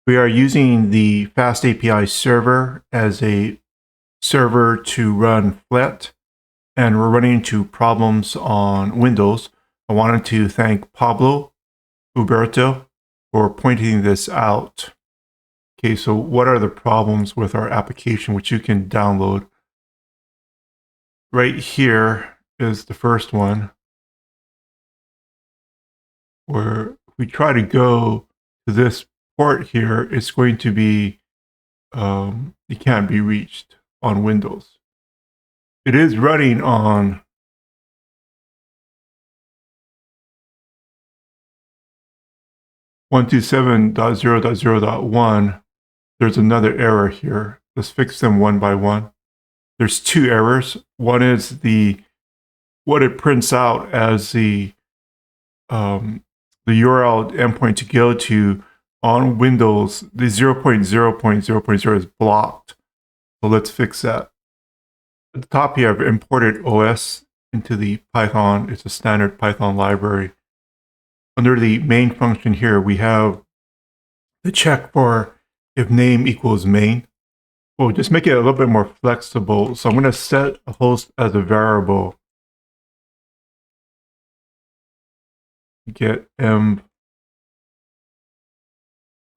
We are using the FastAPI server as a server to run Flat, and we're running into problems on Windows. I wanted to thank Pablo Huberto for pointing this out. Okay, so what are the problems with our application, which you can download? Right here is the first one, where we try to go to this port here, it's going to be, it can't be reached on Windows. It is running on 127.0.0.1. There's another error here. Let's fix them one by one. There's two errors. One is what it prints out as the URL endpoint to go to on Windows. The 0.0.0.0 is blocked. So let's fix that. At the top here, I've imported OS into the Python. It's a standard Python library. Under the main function here, we have the check for if name equals main. We'll just make it a little bit more flexible. So I'm going to set a host as a variable. Get m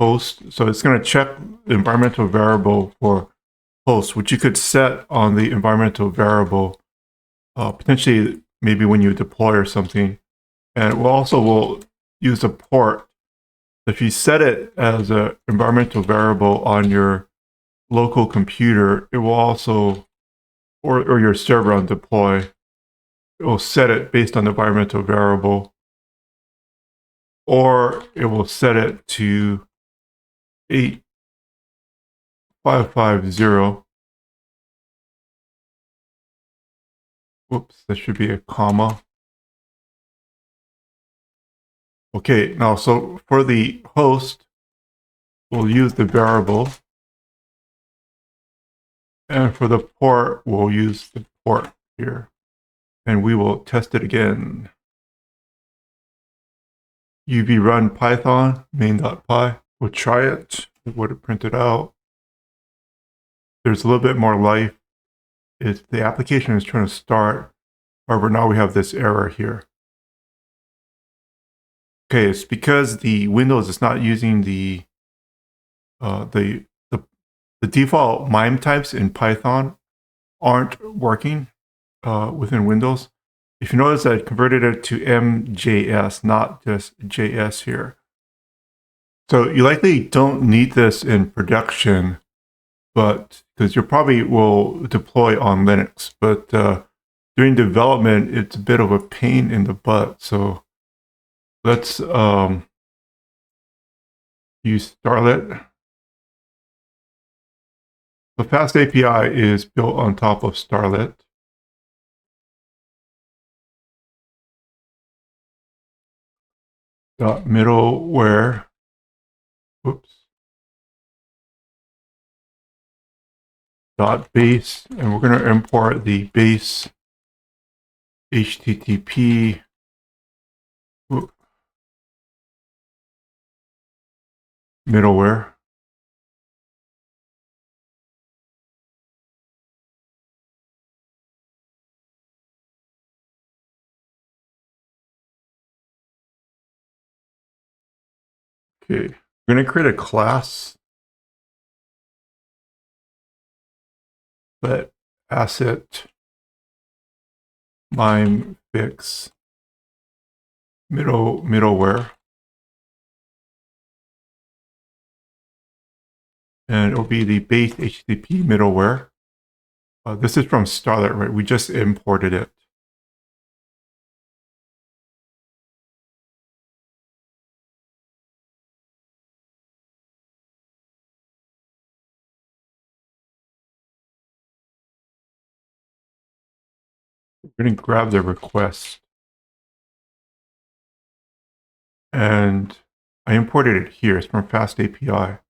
host. So it's going to check the environmental variable for host, which you could set on the environmental variable, potentially maybe when you deploy or something. And it will use a port. If you set it as an environmental variable on your local computer, it will also, or your server on deploy, it will set it based on the environmental variable, or it will set it to 8550. Whoops, that should be a comma. Okay, now so for the host, we'll use the variable. And for the port, we'll use the port here. And we will test it again. UV run Python main.py. We'll try it. It would have printed out. There's a little bit more life. If the application is trying to start, however, now we have this error here. Okay, it's because the Windows is not using the default MIME types in Python aren't working within Windows. If you notice, I converted it to MJS, not just JS here. So you likely don't need this in production, but because you probably will deploy on Linux, but during development, it's a bit of a pain in the butt. So let's use Starlette. The FastAPI is built on top of Starlette. Middleware. Whoops. .base, and we're going to import the base HTTP middleware. Okay, we're going to create a class that asset MIME fix middleware, and it'll be the base HTTP middleware. This is from Starlette, right? We just imported it. We're going to grab the request, and I imported it here. It's from FastAPI.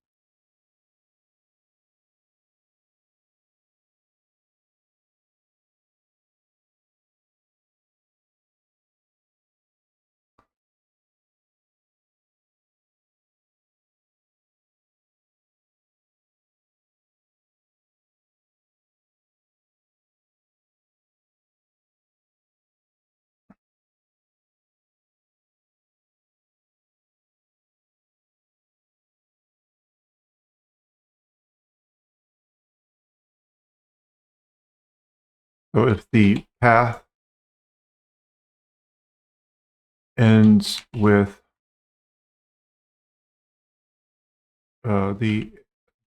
So if the path ends with the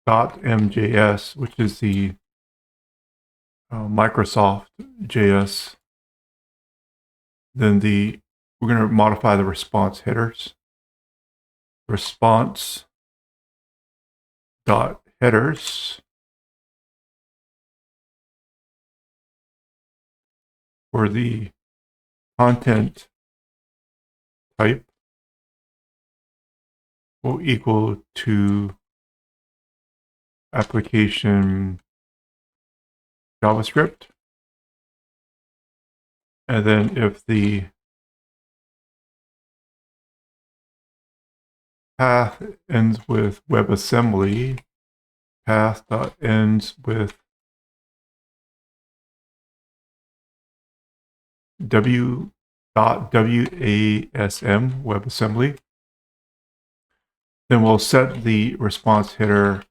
.mjs, which is the Microsoft JS, then we're going to modify the response headers. Response dot headers for the content type will equal to application JavaScript. And then if the path ends with WebAssembly, path.ends with w.wasm, WebAssembly. Then we'll set the response header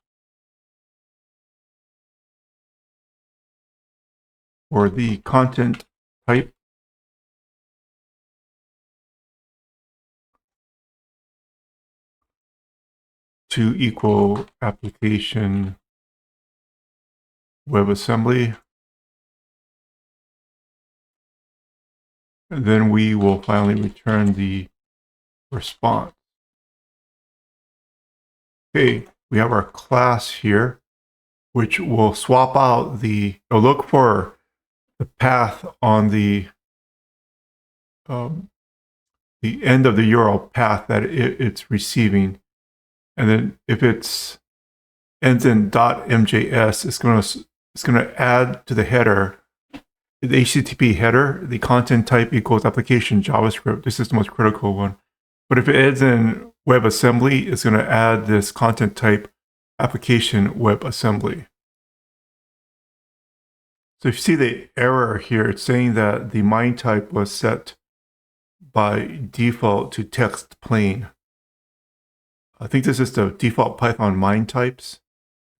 for the content type to equal application WebAssembly. And then we will finally return the response. Okay, we have our class here, which will swap out it'll look for the path on the end of the URL path that it's receiving. And then if it's ends in .mjs, it's going to add to the header, the HTTP header, the content type equals application JavaScript. This is the most critical one. But if it ends in WebAssembly, it's going to add this content type application WebAssembly. So if you see the error here, it's saying that the MIME type was set by default to text plain. I think this is the default Python MIME types,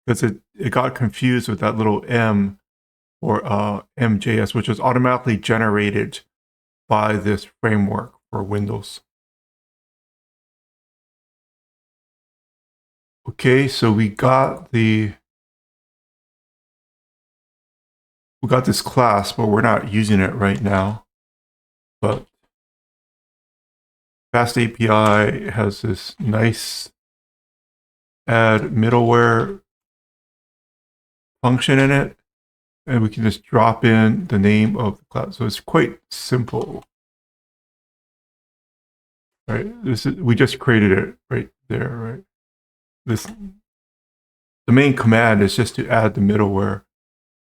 because it got confused with that little M or MJS, which was automatically generated by this framework for Windows. Okay, so we got this class, but we're not using it right now. But FastAPI has this nice add middleware function in it, and we can just drop in the name of the class. So it's quite simple. Right? We just created it right there, right? The main command is just to add the middleware,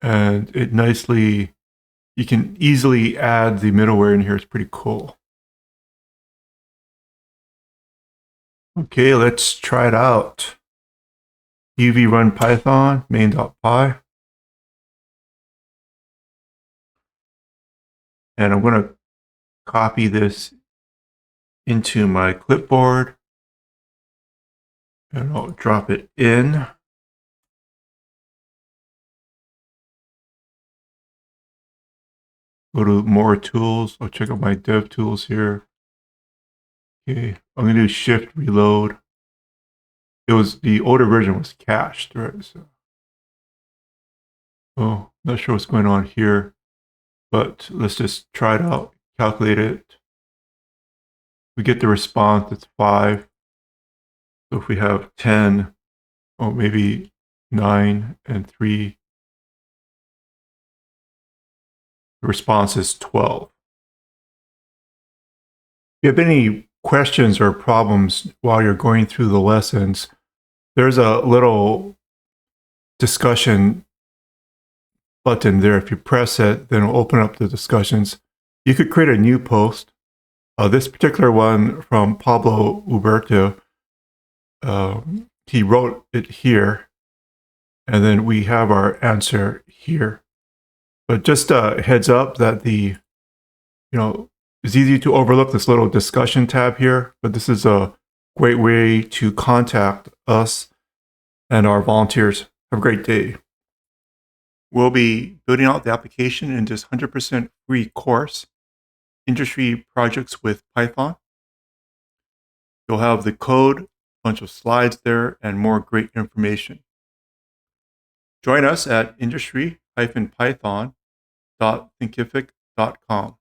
and you can easily add the middleware in here. It's pretty cool. Okay, let's try it out. UV run Python main.py. And I'm going to copy this into my clipboard. And I'll drop it in. Go to more tools. I'll check out my dev tools here. Okay, I'm going to do shift reload. The older version was cached, right? So, not sure what's going on here, but let's just try it out, calculate it. We get the response, it's 5. So if we have 10, maybe 9 and 3, the response is 12. If you have any questions or problems while you're going through the lessons, there's a little discussion button there. If you press it, then it'll open up the discussions. You could create a new post. This particular one from Pablo Uberto, he wrote it here, and then we have our answer here. But just a heads up that it's easy to overlook this little discussion tab here, but this is a great way to contact us and our volunteers. Have a great day. We'll be building out the application in this 100% free course, Industry Projects with Python. You'll have the code, a bunch of slides there, and more great information. Join us at industry-python.thinkific.com.